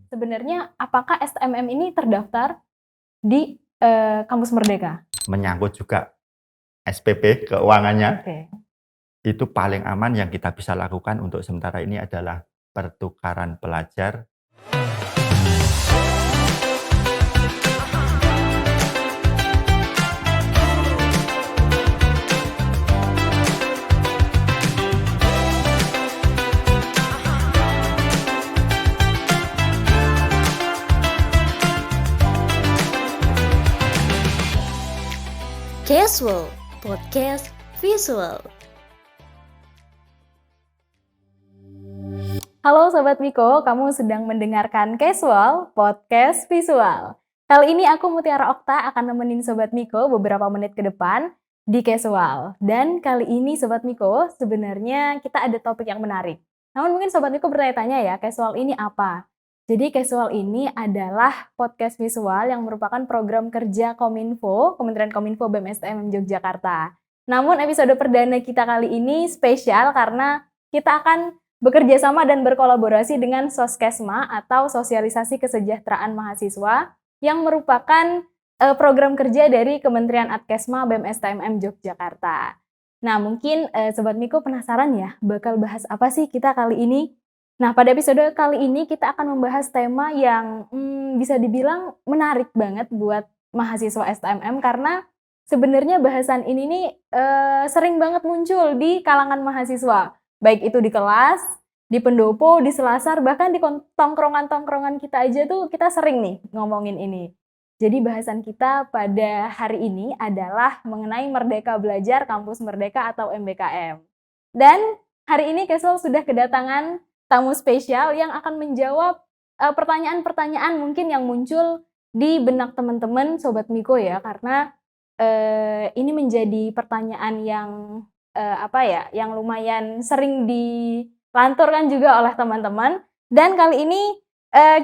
Sebenarnya apakah STMM ini terdaftar di, Kampus Merdeka? Menyangkut juga SPP keuangannya, Oke. itu paling aman yang kita bisa lakukan untuk sementara ini adalah pertukaran pelajar. Casual Podcast Visual. Halo Sobat Miko, kamu sedang mendengarkan Casual Podcast Visual. Kali ini aku Mutiara Okta akan nemenin Sobat Miko beberapa menit ke depan di Casual. Dan kali ini Sobat Miko, sebenarnya kita ada topik yang menarik. Namun mungkin Sobat Miko bertanya-tanya ya, Casual ini apa? Jadi Casual ini adalah podcast visual yang merupakan program kerja Kominfo, Kementerian Kominfo BEM STMM Yogyakarta. Namun episode perdana kita kali ini spesial karena kita akan bekerja sama dan berkolaborasi dengan Soskesma atau Sosialisasi Kesejahteraan Mahasiswa yang merupakan program kerja dari Kementerian Adkesma BEM STMM Yogyakarta. Nah mungkin Sobat Miko penasaran ya bakal bahas apa sih kita kali ini? Nah pada episode kali ini kita akan membahas tema yang bisa dibilang menarik banget buat mahasiswa STMM karena sebenarnya bahasan ini nih sering banget muncul di kalangan mahasiswa. Baik itu di kelas, di pendopo, di selasar, bahkan di tongkrongan-tongkrongan kita aja tuh kita sering nih ngomongin ini. Jadi bahasan kita pada hari ini adalah mengenai Merdeka Belajar Kampus Merdeka atau MBKM. Dan hari ini Casual sudah kedatangan tamu spesial yang akan menjawab pertanyaan-pertanyaan mungkin yang muncul di benak teman-teman Sobat Miko ya, karena ini menjadi pertanyaan yang yang lumayan sering dilanturkan juga oleh teman-teman. Dan kali ini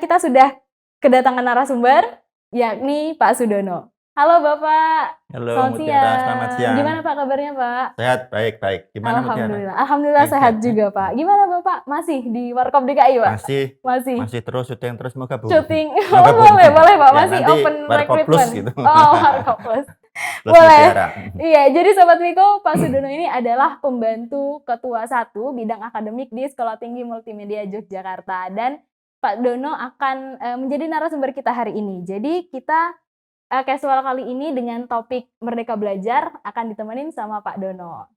kita sudah kedatangan narasumber, yakni Pak Sudono. Halo Bapak. Halo Mutiara, selamat siang. Gimana Pak kabarnya Pak? Sehat, baik. Gimana Mutiara? Alhamdulillah sehat juga Pak. Gimana Bapak? Masih di Warkop DKI Pak? Masih terus syuting terus, semoga Bu. Syuting, boleh Pak, masih nanti open Warkop recruitment. Plus gitu. Oh, Warkop Plus. Boleh. Iya, jadi Sobat Miko, Pak Sudono ini adalah pembantu Ketua 1 bidang akademik di Sekolah Tinggi Multimedia Yogyakarta. Dan Pak Dono akan menjadi narasumber kita hari ini. Jadi kita casual kali ini dengan topik Merdeka Belajar akan ditemenin sama Pak Dono.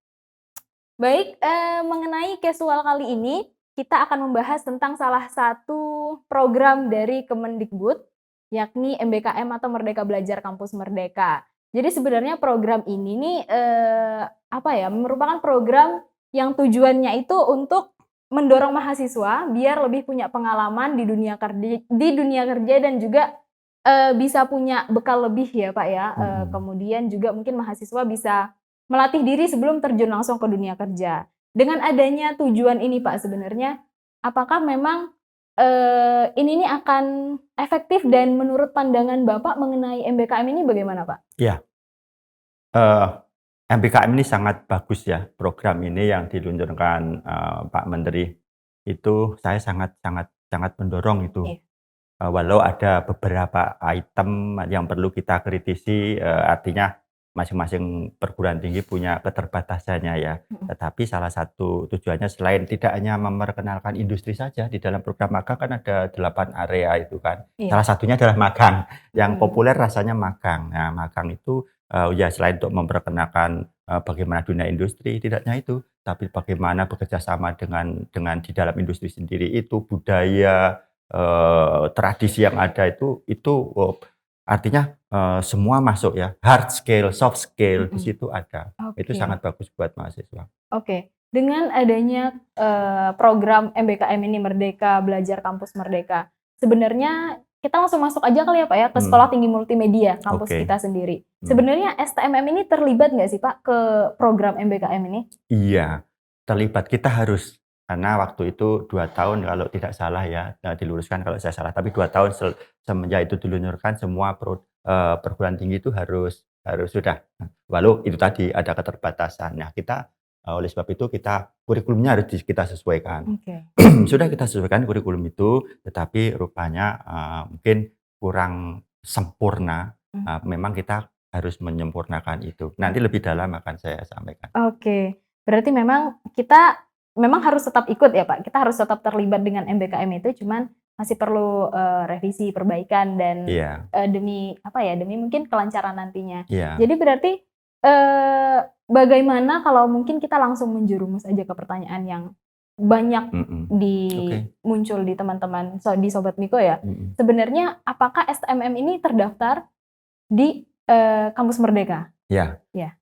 Baik, mengenai casual kali ini kita akan membahas tentang salah satu program dari Kemendikbud, yakni MBKM atau Merdeka Belajar Kampus Merdeka. Jadi sebenarnya program ini nih merupakan program yang tujuannya itu untuk mendorong mahasiswa biar lebih punya pengalaman di dunia kerja dan juga bisa punya bekal lebih ya Pak ya. Kemudian juga mungkin mahasiswa bisa melatih diri sebelum terjun langsung ke dunia kerja. Dengan adanya tujuan ini Pak sebenarnya, apakah memang ini nih akan efektif dan menurut pandangan Bapak mengenai MBKM ini bagaimana Pak? Ya, MBKM ini sangat bagus ya, program ini yang diluncurkan Pak Menteri. Itu saya sangat mendorong itu. Walau ada beberapa item yang perlu kita kritisi, artinya masing-masing perguruan tinggi punya keterbatasannya ya. Tetapi salah satu tujuannya selain tidak hanya memperkenalkan industri saja, di dalam program magang kan ada 8 area itu kan. Salah satunya adalah magang. Yang populer rasanya magang. Nah, magang itu ya selain untuk memperkenalkan bagaimana dunia industri, tidak hanya itu, tapi bagaimana bekerja sama dengan di dalam industri sendiri itu, budaya, tradisi yang ada itu artinya semua masuk ya, hard skill, soft skill di situ ada. Itu sangat bagus buat mahasiswa. Oke. Dengan adanya program MBKM ini Merdeka Belajar Kampus Merdeka, sebenarnya kita langsung masuk aja kali ya Pak ya ke Sekolah Tinggi Multimedia kampus kita sendiri. Sebenarnya STMM ini terlibat nggak sih Pak ke program MBKM ini? Iya, terlibat. Kita harus, karena waktu itu 2 tahun kalau tidak salah ya, diluruskan kalau saya salah, tapi 2 tahun semenjak itu diluncurkan semua perguruan tinggi itu harus sudah. Walau itu tadi ada keterbatasan. Nah, kita oleh sebab itu kurikulumnya harus kita sesuaikan. Oke. Sudah kita sesuaikan kurikulum itu, tetapi rupanya, mungkin kurang sempurna, Mmm. memang kita harus menyempurnakan itu. Nanti lebih dalam akan saya sampaikan. Oke. Berarti memang kita memang harus tetap ikut ya, Pak? Kita harus tetap terlibat dengan MBKM itu, cuman masih perlu, revisi, perbaikan dan, Iya demi apa ya, demi mungkin kelancaran nantinya. iya, Jadi berarti, bagaimana kalau mungkin kita langsung menjerumus aja ke pertanyaan yang banyak oke, muncul di teman-teman di Sobat Miko ya. mhm. Sebenarnya apakah STMM ini terdaftar di, Kampus Merdeka? Iya. Ya.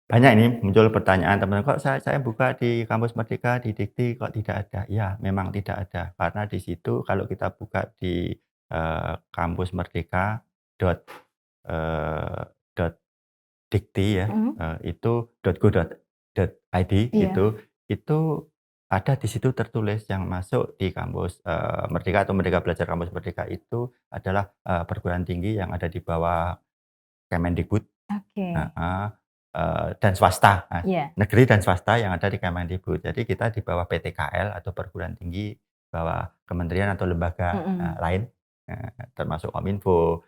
Banyak ini muncul pertanyaan teman, "Kok saya buka di Kampus Merdeka, di Dikti kok tidak ada?" Ya, memang tidak ada, karena di situ kalau kita buka di, Kampus Merdeka eee, dot dikti ya, Mhm. itu .go.id Iya. itu ada di situ tertulis yang masuk di kampus, Merdeka atau Merdeka Belajar Kampus Merdeka itu adalah, perguruan tinggi yang ada di bawah Kemendikbud. Oke. Heeh, dan swasta. Nah, Iya. negeri dan swasta yang ada di Kemendikbud. Jadi kita di bawah PTKL atau perguruan tinggi, bawah kementerian atau lembaga, Mhm. lain, termasuk Kominfo,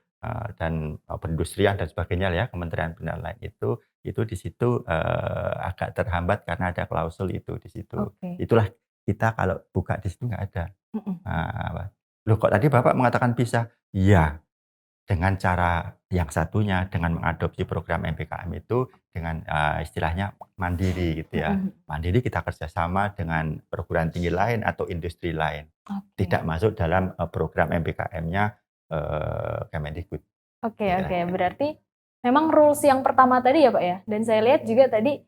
dan, perindustrian dan sebagainya ya, kementerian benar lain itu di situ, agak terhambat karena ada klausul itu di situ. Oke. Itulah kita kalau buka di situ nggak ada. Mhm. "Loh kok tadi Bapak mengatakan bisa?" Iya. Dengan cara yang satunya, dengan mengadopsi program MPKM itu dengan, istilahnya mandiri gitu ya. Mhm. Mandiri kita kerjasama dengan perguruan tinggi lain atau industri lain. Oke. Tidak masuk dalam, program MPKM-nya, Kemendikbud, Oke oke, kira-kira. berarti memang rules yang pertama tadi ya, Pak, ya? Dan saya lihat juga tadi,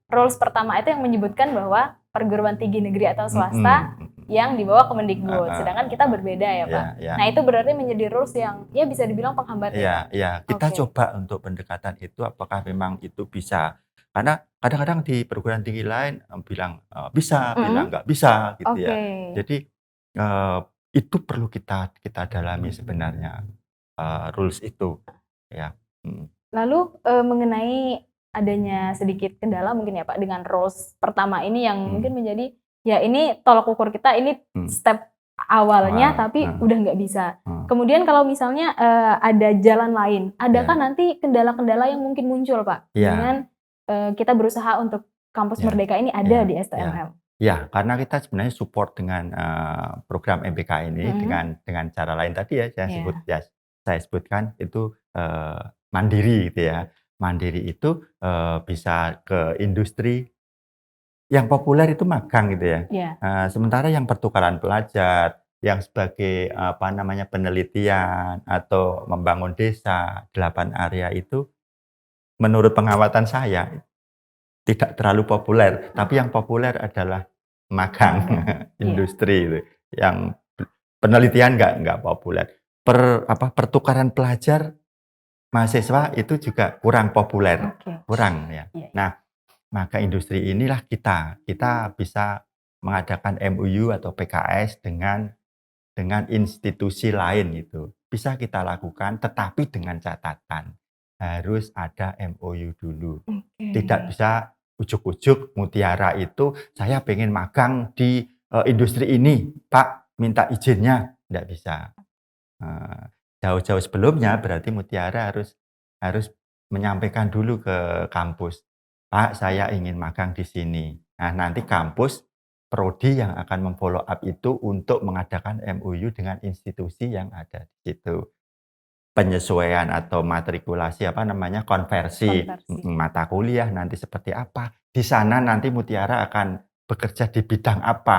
rules pertama itu yang menyebutkan bahwa perguruan tinggi negeri atau swasta yang di bawah Kemendikbud, Heeh, sedangkan kita berbeda ya, iya Pak? iya. Nah, itu berarti menjadi rules yang ya bisa dibilang penghambat ya, Iya Pak? iya, kita Oke. coba untuk pendekatan itu apakah memang itu bisa. Karena kadang-kadang di perguruan tinggi lain, bilang, bisa, bilang Mhm. nggak bisa gitu ya. Oke. Jadi, eee, itu perlu kita kita dalami sebenarnya, rules itu ya, mhm, Lalu, mengenai adanya sedikit kendala mungkin ya, Pak, dengan rules pertama ini yang mmm, mungkin menjadi, ya ini tolak ukur kita, ini mmm, step awalnya awal, tapi udah nggak bisa. heeh, Kemudian kalau misalnya, ada jalan lain, adakah iya nanti kendala-kendala yang mungkin muncul, Pak, iya dengan, kita berusaha untuk Kampus iya Merdeka ini iya ada di iya STMM? iya, karena kita sebenarnya support dengan, program MPK ini Mhm. dengan cara lain tadi ya Iya. saya sebutkan itu, mandiri gitu ya. Mandiri itu, bisa ke industri yang populer itu magang gitu ya. Iya. Sementara yang pertukaran pelajar, yang sebagai, apa namanya, penelitian atau membangun desa, 8 area itu menurut pengamatan saya tidak terlalu populer, tapi yang populer adalah magang, Magang. Iya. industri itu, yang penelitian nggak populer. Pertukaran pelajar mahasiswa itu juga kurang populer, Oke. kurang ya. Iya iya. Nah, maka industri inilah kita bisa mengadakan MOU atau PKS dengan institusi lain itu. Bisa kita lakukan, tetapi dengan catatan harus ada MOU dulu. Tidak Oke. bisa ujuk-ujuk mutiara itu, "Saya pengen magang di, industri ini, Pak, minta izinnya." Nggak bisa. Eee, Jauh-jauh sebelumnya berarti Mutiara harus menyampaikan dulu ke kampus, "Pak, saya ingin magang di sini." Nah, nanti kampus, prodi yang akan mem-follow up itu untuk mengadakan MOU dengan institusi yang ada di situ. Penyesuaian atau matrikulasi, apa namanya, konversi, Konversi. mata kuliah nanti seperti apa. Di sana nanti Mutiara akan bekerja di bidang apa,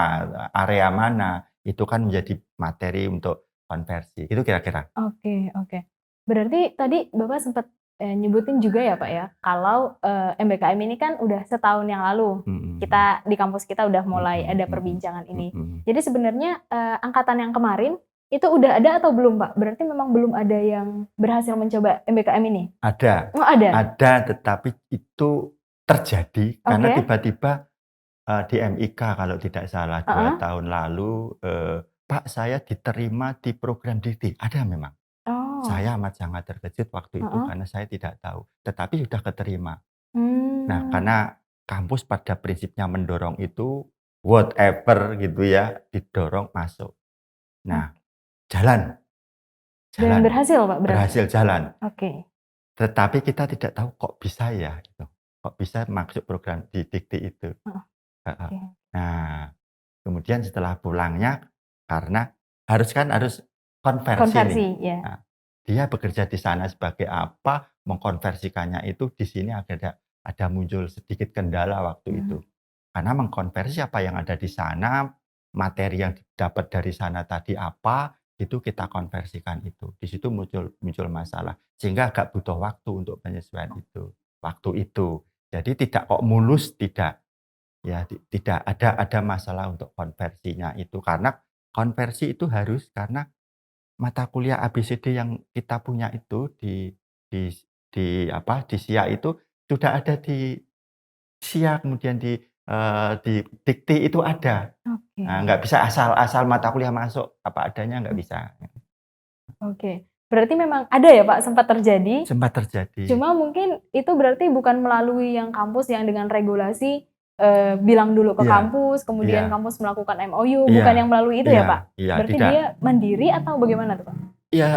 area mana, itu kan menjadi materi untuk konversi, itu kira-kira. Oke oke. Berarti tadi Bapak sempat, nyebutin juga ya, Pak, ya, kalau, MBKM ini kan udah setahun yang lalu, Mhm kita di kampus kita udah mulai mhm ada mhm perbincangan ini. mhm. Jadi sebenarnya, angkatan yang kemarin, itu udah ada atau belum, Pak? Berarti memang belum ada yang berhasil mencoba MBKM ini? Ada Oh ada? ada, tetapi itu terjadi karena Oke. tiba-tiba, di MIK kalau tidak salah 2 Heeh. tahun lalu, "Pak, saya diterima di program Dikti." Ada memang. Oh. Saya amat sangat terkejut waktu itu Heeh. karena saya tidak tahu, tetapi sudah keterima. Nah, Mmm. karena kampus pada prinsipnya mendorong itu whatever gitu ya, didorong masuk. Nah, jalan Dan jalan, berhasil Pak berarti? berhasil jalan. Oke. Tetapi kita tidak tahu kok bisa ya gitu, kok bisa masuk program di dikti itu. Heeh, Heeh. oke. Nah, kemudian setelah pulangnya karena harus konversi nih. Konversi, ya. Nah, dia bekerja di sana sebagai apa, mengkonversikannya itu di sini ada muncul sedikit kendala waktu itu. Karena mengkonversi apa yang ada di sana, materi yang didapat dari sana tadi apa, itu kita konversikan itu. Di situ muncul masalah. Sehingga agak butuh waktu untuk penyesuaian itu. Waktu itu. Jadi tidak kok mulus, tidak. Ya, tidak ada masalah untuk konversinya itu. Karena konversi itu harus karena mata kuliah ABCD yang kita punya itu di di SIA itu sudah ada di SIA, kemudian di dikti itu ada. Oke. Nah, nggak bisa asal mata kuliah masuk apa adanya, nggak bisa. Oke. Berarti memang ada ya Pak, sempat terjadi, Sempat terjadi. cuma mungkin itu berarti bukan melalui yang kampus yang dengan regulasi, bilang dulu ke Iya, kampus, kemudian iya. kampus melakukan MOU, Iya, bukan yang melalui itu ya iya, Pak? iya, Berarti tidak. dia mandiri atau bagaimana tuh Pak? Ya,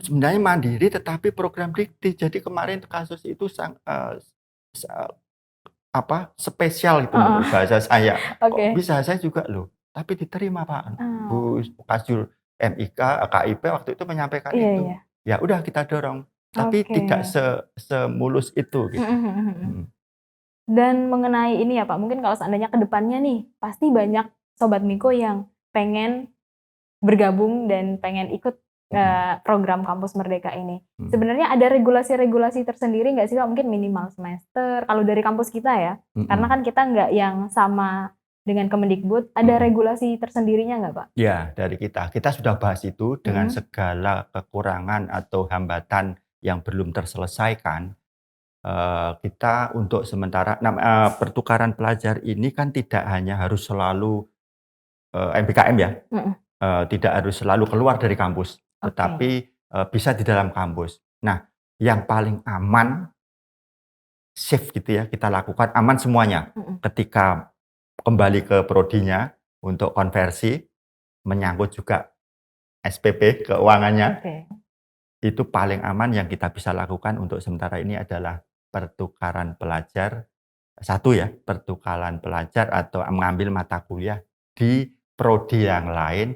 sebenarnya mandiri tetapi program dikti. Jadi kemarin kasus itu spesial itu menurut Heeh. bahasa saya. Kok Oke. bisa? Saya juga loh, tapi diterima Pak. Oh. Bu Kasjur MIK, KIP waktu itu menyampaikan Iya, itu. iya. Ya udah kita dorong, tapi Oke. tidak semulus itu gitu. Mhm, mhm, mhm. Mhm. Dan mengenai ini ya Pak, mungkin kalau seandainya ke depannya nih, pasti banyak Sobat Miko yang pengen bergabung dan pengen ikut, program Kampus Merdeka ini. Mhm. Sebenarnya ada regulasi-regulasi tersendiri nggak sih Pak? Mungkin minimal semester, kalau dari kampus kita ya, karena Mhm. kan kita nggak yang sama dengan Kemendikbud, ada Mhm. regulasi tersendirinya nggak Pak? Ya, dari kita sudah bahas itu dengan Mhm. segala kekurangan atau hambatan yang belum terselesaikan. Kita untuk sementara pertukaran pelajar ini kan tidak hanya harus selalu, MBKM ya, Mhm. tidak harus selalu keluar dari kampus, Oke. tetapi, bisa di dalam kampus. Nah, yang paling aman, safe gitu ya, kita lakukan aman semuanya. Mhm. Ketika kembali ke prodinya untuk konversi, menyangkut juga SPP, keuangannya, Oke. itu paling aman yang kita bisa lakukan untuk sementara ini adalah pertukaran pelajar. Satu ya, pertukaran pelajar atau mengambil mata kuliah di prodi yang lain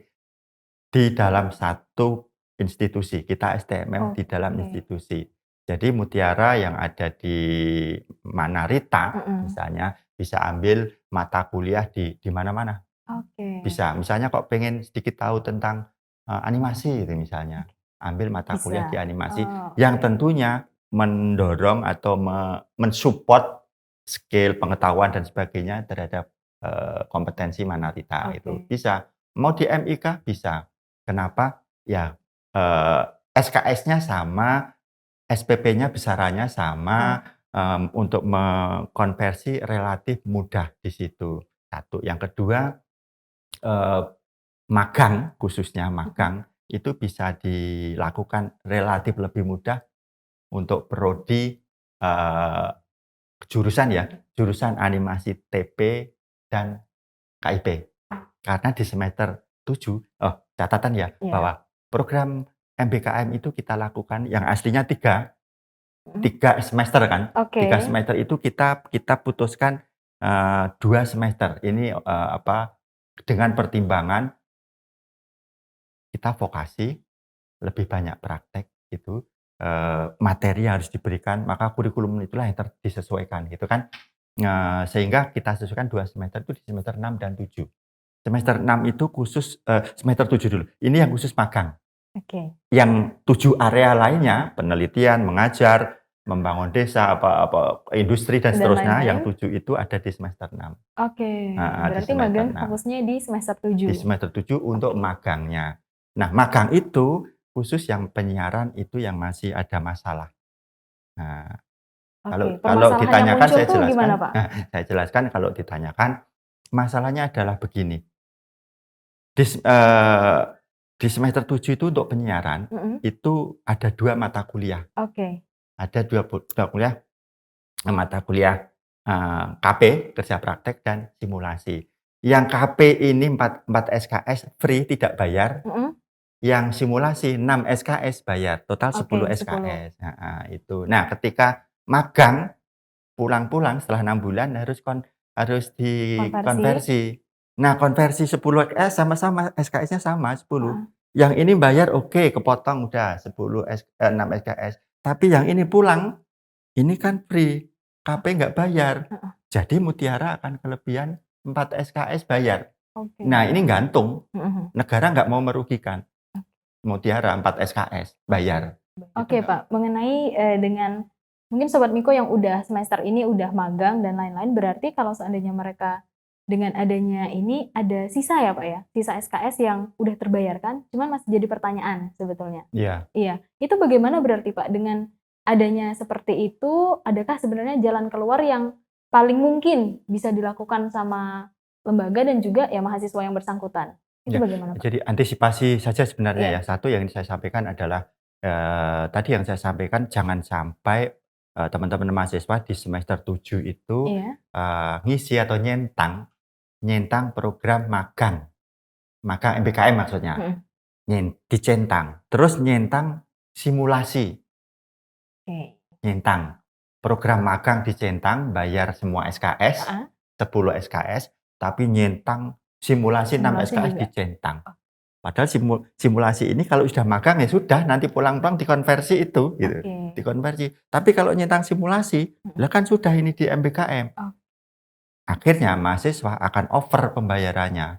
di dalam satu institusi. Kita STMM di dalam Oke. institusi. Jadi Mutiara yang ada di Manarita Mhm. misalnya bisa ambil mata kuliah di mana-mana. Oke. Bisa, misalnya kok pengen sedikit tahu tentang, animasi itu misalnya, ambil mata kuliah Bisa. di animasi Oh, yang oke. tentunya mendorong atau mensupport skill, pengetahuan dan sebagainya terhadap, kompetensi Manarita itu. Oke. Bisa, mau di MIK bisa. Kenapa? Ya, SKS-nya sama, SPP-nya besarannya sama, untuk mengkonversi relatif mudah di situ, satu. Yang kedua, eee magang, khususnya Mhm. magang, itu bisa dilakukan relatif lebih mudah untuk prodi, eee, jurusan ya, jurusan animasi TP dan KIP. Karena di semester 7 catatan ya, Iya. bahwa program MBKM itu kita lakukan yang aslinya Mhm. 3 semester kan, 3 Oke. semester itu kita putuskan, 2 semester. Ini, dengan pertimbangan kita vokasi, lebih banyak praktek gitu, materi yang harus diberikan, maka kurikulum itulah yang disesuaikan gitu kan. Sehingga kita sesuaikan 2 semester itu di semester 6 dan 7. Semester 6 itu khusus semester 7 dulu, ini yang khusus magang. Oke. Yang 7 area lainnya, penelitian, mengajar, membangun desa, industri dan Dan seterusnya, yang lain-lain? 7 itu ada di semester 6. Oke, Heeh, di berarti semester magang 6. fokusnya di semester Di 7. semester 7 untuk Oke. magangnya. Nah, magang itu khusus yang penyiaran itu yang masih ada masalah. Nah, Oke, kalau permasalahan yang ditanyakan muncul saya tuh gimana, jelaskan Pak? saya jelaskan kalau ditanyakan, masalahnya adalah begini, di semester 7 itu untuk penyiaran, Mhm. itu ada 2 mata kuliah. Oke. Ada 2 mata kuliah KP, kerja praktek dan simulasi. Yang KP ini 4 SKS free tidak bayar, Mhm. yang simulasi 6 SKS bayar, total 10 Oke, 10. SKS. Itu. Nah, ketika magang pulang-pulang setelah 6 bulan harus Konversi. dikonversi. Nah, konversi 10 sama-sama SKS-nya sama 10. Heeh. Yang ini bayar oke, kepotong udah 6 SKS. Tapi yang ini pulang, ini kan free, KP nggak bayar. Heeh. Jadi Mutiara akan kelebihan 4 SKS bayar. Oke. Nah, ini gantung, Mhm. negara nggak mau merugikan. Mutiara 4 SKS bayar. Oke, Pak, mengenai, dengan mungkin Sobat Miko yang udah semester ini udah magang dan lain-lain, berarti kalau seandainya mereka dengan adanya ini ada sisa ya, Pak, ya? Sisa SKS yang udah terbayarkan, cuman masih jadi pertanyaan sebetulnya. Iya. Iya, itu bagaimana berarti, Pak, dengan adanya seperti itu, adakah sebenarnya jalan keluar yang paling mungkin bisa dilakukan sama lembaga dan juga ya mahasiswa yang bersangkutan? Itu Ya, bagaimana, Pak? jadi antisipasi saja sebenarnya ya. Iya. Satu yang saya sampaikan adalah, tadi yang saya sampaikan jangan sampai, teman-teman mahasiswa di semester 7 itu, Iya. ngisi atau nyentang program magang MBKM maksudnya, Mhm. dicentang. Terus nyentang simulasi, Oke. nyentang. Program magang dicentang, bayar semua SKS, Heeh. 10 SKS, tapi nyentang simulasi 6 Simulasi SKS juga? dicentang. Padahal simulasi ini kalau sudah magang ya sudah, nanti pulang-pulang dikonversi itu, gitu, Oke. dikonversi. Tapi kalau nyentang simulasi, Mhm. lah kan sudah ini di MBKM. Oh. Akhirnya mahasiswa akan over pembayarannya.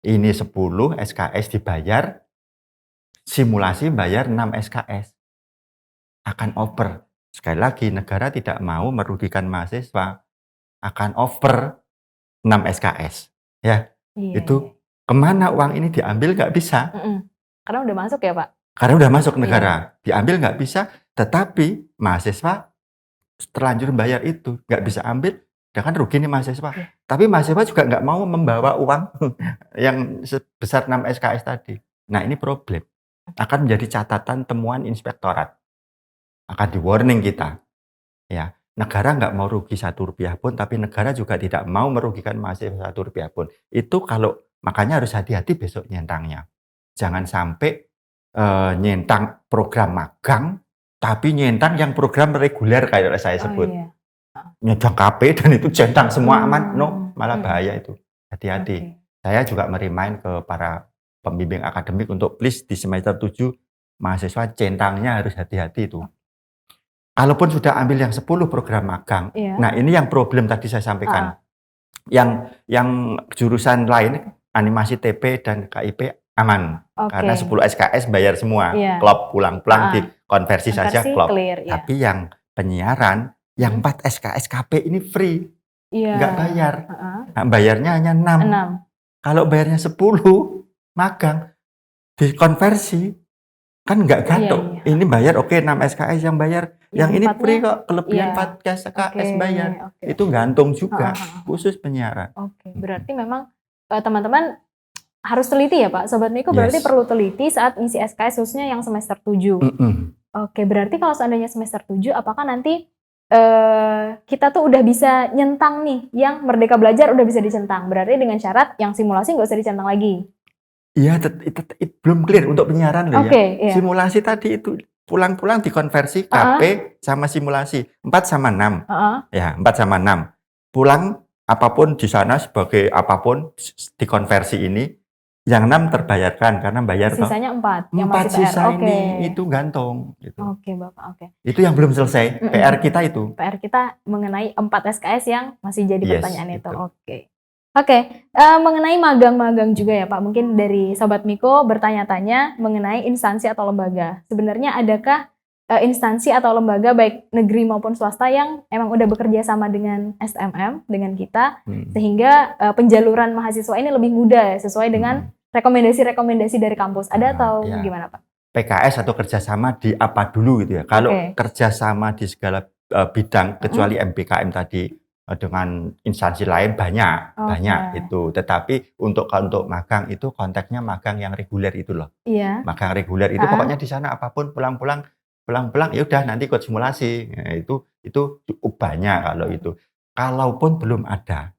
Ini 10 SKS dibayar, simulasi bayar 6 SKS. Akan over. Sekali lagi, negara tidak mau merugikan mahasiswa, akan over 6 SKS. Ya, Iya, iya. itu kemana uang ini diambil nggak bisa. Mhm. Karena udah masuk ya, Pak? Karena udah masuk Iya. negara, diambil nggak bisa, tetapi mahasiswa terlanjur bayar itu, nggak bisa ambil, ya kan rugi nih mahasiswa. Iya. Tapi mahasiswa juga nggak mau membawa uang yang sebesar 6 SKS tadi. Nah, ini problem. Akan menjadi catatan temuan inspektorat. Akan di-warning kita. Ya, negara nggak mau rugi Rp1 pun, tapi negara juga tidak mau merugikan mahasiswa Rp1 pun. Itu kalau makanya harus hati-hati besok nyentangnya. Jangan sampai nyentang program magang, tapi nyentang yang program reguler kayak saya Oh, sebut. iya. Nyentang KP dan itu centang semua aman, no, malah Mhm. bahaya itu. Hati-hati. Oke. Saya juga merimain ke para pembimbing akademik untuk please di semester 7 mahasiswa centangnya harus hati-hati itu. Kalaupun sudah ambil yang 10 program magang, Iya. nah ini yang problem tadi saya sampaikan. Heeh. Yang jurusan lain, animasi TP dan KIP aman. Karena Oke. 10 SKS bayar semua. Iya. Klop pulang-pulang Heeh. dikonversi saja Konversi klop. clear, iya. Tapi yang penyiaran, yang 4 SKS KP ini free, Iya. nggak bayar. Heeh. Nah, bayarnya hanya 6. 6. Kalau bayarnya 10 magang, dikonversi, kan nggak gantung. Iya, iya. Ini bayar oke 6 SKS yang bayar. Yang ini empatnya, free kok, kelebihan iya. 4 SKS Oke, bayar. oke. Itu gantung juga, Heeh, heeh. khusus penyiaran. Oke, berarti memang teman-teman harus teliti ya, Pak. Sobat Miko berarti Yes. perlu teliti saat ngisi SKS khususnya yang semester 7. Oke, berarti kalau seandainya semester 7 apakah nanti kita tuh udah bisa nyentang nih, yang Merdeka Belajar udah bisa dicentang. Berarti dengan syarat yang simulasi nggak usah dicentang lagi. Iya, belum clear untuk penyiaran loh ya. Oke, iya. Simulasi tadi itu pulang-pulang dikonversi KP sama simulasi 4 sama 6. Heeh. Ya, 4 sama 6. Pulang apapun di sana sebagai apapun dikonversi ini, yang 6 terbayarkan karena bayar toh. Sisanya 4 yang 4 masih PR. sisa Oke. ini itu gantung gitu. Oke, Bapak, oke. Itu yang belum selesai, PR kita itu. PR kita mengenai 4 SKS yang masih jadi Yes, pertanyaan itu. itu. Oke. Oke, mengenai magang-magang juga ya Pak, mungkin dari Sobat Miko bertanya-tanya mengenai instansi atau lembaga. Sebenarnya adakah instansi atau lembaga baik negeri maupun swasta yang emang udah bekerja sama dengan STMM, dengan kita, sehingga penjaluran mahasiswa ini lebih mudah sesuai dengan rekomendasi-rekomendasi dari kampus. Ada atau ya. gimana Pak? PKS atau kerjasama di apa dulu gitu ya. Kalau kerjasama di segala bidang kecuali MBKM tadi dengan instansi lain banyak itu. Tetapi untuk magang itu konteksnya magang yang reguler itu loh. Iya. Magang reguler itu pokoknya di sana apapun pulang-pulang ya udah nanti ikut simulasi. Nah, itu cukup banyak kalau itu. kalaupun belum ada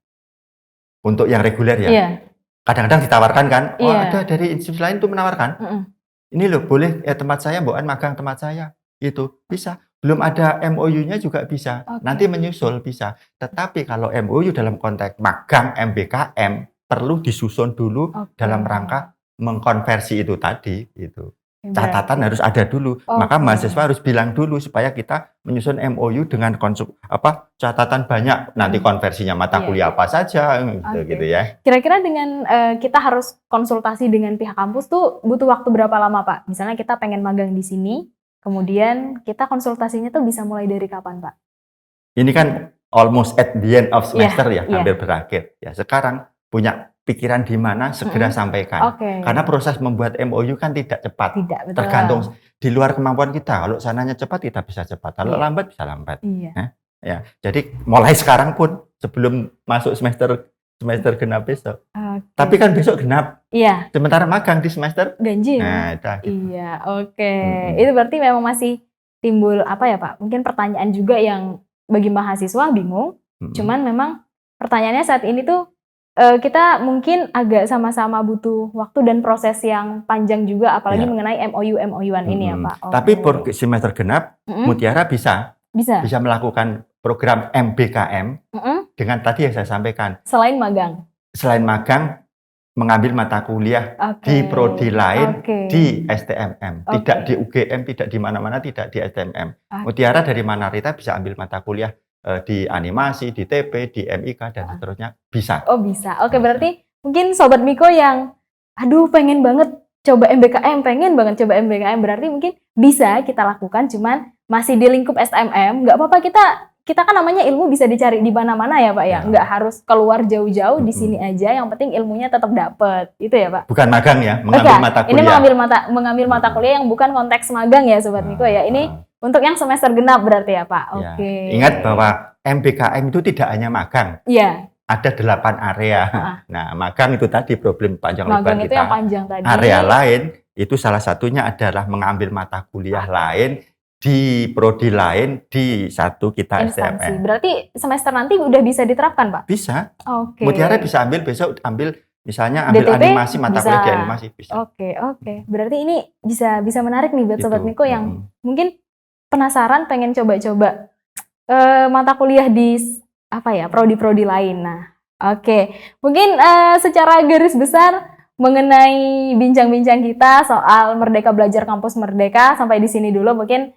untuk yang reguler ya. Iya. Kadang-kadang ditawarkan kan, oh Iya. ada dari institusi lain tuh menawarkan. Ini loh boleh tempat saya mbokan magang tempat saya. Itu bisa. Belum ada MOU-nya juga bisa. Oke. Nanti menyusul bisa. Tetapi kalau MOU dalam konteks magang MBKM perlu disusun dulu dalam rangka mengkonversi itu tadi gitu. Catatan harus ada dulu. Maka mahasiswa harus bilang dulu supaya kita menyusun MOU dengan catatan banyak. Nanti konversinya mata kuliah apa saja gitu ya. Kira-kira dengan kita harus konsultasi dengan pihak kampus tuh butuh waktu berapa lama, Pak? Misalnya kita pengen magang di sini, kemudian kita konsultasinya tuh bisa mulai dari kapan, Pak? Ini kan almost at the end of semester hampir berakhir. Ya, sekarang punya pikiran di mana segera sampaikan. Karena proses membuat MOU kan tidak cepat. Betul. Tergantung di luar kemampuan kita. Kalau sananya cepat kita bisa cepat. Kalau lambat bisa lambat. Ya, jadi mulai sekarang pun sebelum masuk semester genap besok. Tapi kan besok genap. Iya. Sementara magang di semester ganjil. Nah, itu. Iya, Itu berarti memang masih timbul apa ya, Pak? Mungkin pertanyaan juga yang bagi mahasiswa bingung. Cuman memang pertanyaannya saat ini tuh kita mungkin agak sama-sama butuh waktu dan proses yang panjang juga, apalagi mengenai MOU-an ini ya, Pak. Tapi semester genap, Mutiara bisa melakukan program MBKM dengan tadi yang saya sampaikan. Selain magang, mengambil mata kuliah di prodi lain di STMM, tidak di UGM, tidak di mana-mana, tidak di STMM. Mutiara dari Manarita bisa ambil mata kuliah di animasi, di TP, di MIK dan seterusnya bisa. Oh bisa. Oke, berarti mungkin Sobat Miko yang pengen banget coba MBKM, berarti mungkin bisa kita lakukan, cuman masih di lingkup STMM. Nggak apa-apa, kita kan namanya ilmu bisa dicari di mana-mana ya, Pak ya. Nggak harus keluar jauh-jauh, di sini aja, yang penting ilmunya tetap dapet. Itu ya, Pak. Bukan magang ya, mengambil mata kuliah. Ini mengambil mata kuliah yang bukan konteks magang ya, Sobat Miko ya. Ini untuk yang semester genap berarti ya, Pak. Oke. Ingat bahwa MBKM itu tidak hanya magang. Iya. Ada 8 area. Nah, magang itu tadi problem panjang lebar kita. Magang itu yang panjang tadi. Area lain itu salah satunya adalah mengambil mata kuliah lain di prodi lain di satu kita STMM. Berarti semester nanti udah bisa diterapkan, Pak? Bisa. Oke. Mutiara bisa besok ambil misalnya ambil DTP, animasi, mata kuliah di animasi bisa. Oke. Berarti ini bisa menarik nih buat Sobat Miko yang mungkin penasaran pengen coba-coba mata kuliah di prodi-prodi lain. Nah, mungkin secara garis besar mengenai bincang-bincang kita soal Merdeka Belajar Kampus Merdeka sampai di sini dulu. Mungkin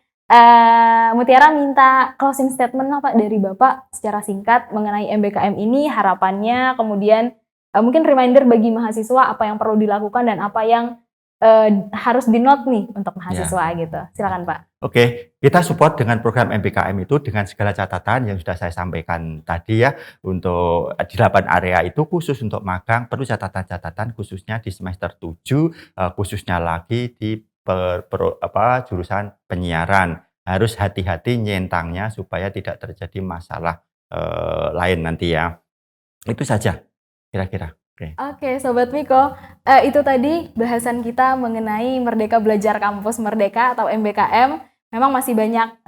Mutiara minta closing statement Pak dari Bapak secara singkat mengenai MBKM ini, harapannya, kemudian mungkin reminder bagi mahasiswa apa yang perlu dilakukan dan apa yang harus di-note nih untuk mahasiswa gitu. Silakan Pak. Oke, kita support dengan program MBKM itu dengan segala catatan yang sudah saya sampaikan tadi ya. Untuk di 8 area itu khusus untuk magang perlu catatan-catatan khususnya di semester 7, khususnya lagi di jurusan penyiaran. Harus hati-hati nyentangnya supaya tidak terjadi masalah lain nanti ya. Itu saja kira-kira. Oke, Sobat Miko, itu tadi bahasan kita mengenai Merdeka Belajar Kampus Merdeka atau MBKM. Memang masih banyak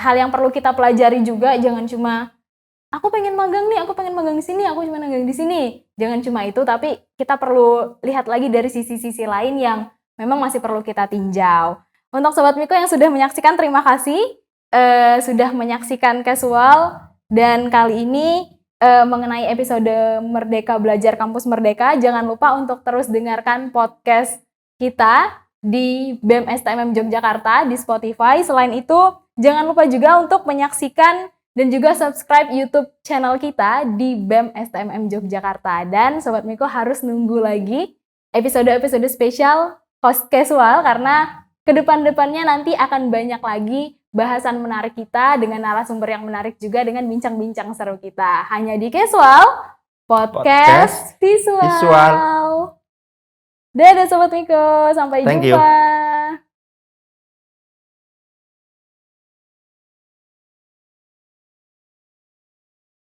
hal yang perlu kita pelajari juga. Jangan cuma aku pengen magang nih, aku pengen magang di sini, aku cuma magang di sini. Jangan cuma itu, tapi kita perlu lihat lagi dari sisi-sisi lain yang memang masih perlu kita tinjau. Untuk Sobat Miko yang sudah menyaksikan, terima kasih sudah menyaksikan Casual, dan kali ini mengenai episode Merdeka Belajar Kampus Merdeka. Jangan lupa untuk terus dengarkan podcast kita di BEM STMM Yogyakarta di Spotify. Selain itu, jangan lupa juga untuk menyaksikan dan juga subscribe YouTube channel kita di BEM STMM Yogyakarta. Dan Sobat Miko harus nunggu lagi episode-episode spesial Host Casual, karena kedepan-depannya nanti akan banyak lagi bahasan menarik kita dengan narasumber yang menarik juga dengan bincang-bincang seru kita. Hanya di Casual, podcast visual. Dadah Sobat Miko, sampai jumpa.